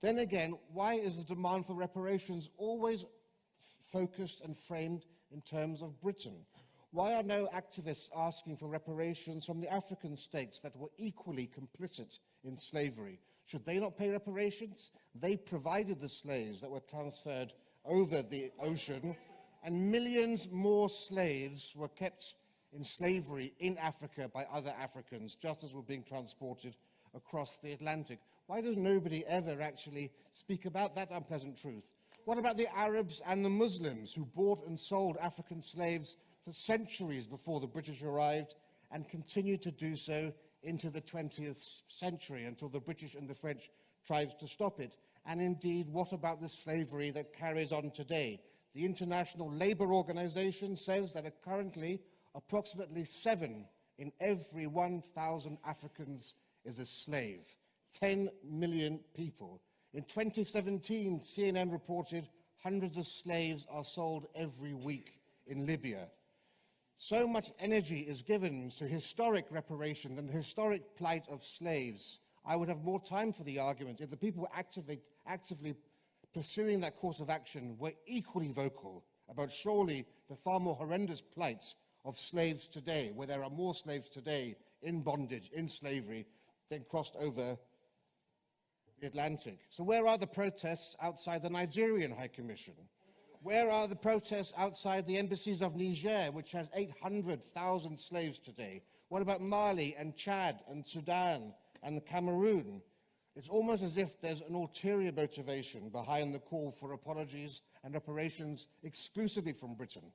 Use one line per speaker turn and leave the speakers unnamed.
Then again, why is the demand for reparations always focused and framed in terms of Britain? Why are no activists asking for reparations from the African states that were equally complicit in slavery? Should they not pay reparations? They provided the slaves that were transferred over the ocean, and millions more slaves were kept in slavery in Africa by other Africans, just as were being transported across the Atlantic. Why does nobody ever actually speak about that unpleasant truth? What about the Arabs and the Muslims who bought and sold African slaves for centuries before the British arrived and continued to do so into the 20th century until the British and the French tried to stop it? And indeed, what about the slavery that carries on today? The International Labour Organization says that currently approximately 7 in every 1,000 Africans is a slave. 10 million people. In 2017, CNN reported hundreds of slaves are sold every week in Libya. So much energy is given to historic reparation and the historic plight of slaves. I would have more time for the argument if the people actively pursuing that course of action were equally vocal about surely the far more horrendous plight of slaves today, where there are more slaves today in bondage, in slavery, than crossed over the Atlantic. So where are the protests outside the Nigerian High Commission? Where are the protests outside the embassies of Niger, which has 800,000 slaves today? What about Mali and Chad and Sudan and Cameroon? It's almost as if there's an ulterior motivation behind the call for apologies and reparations exclusively from Britain.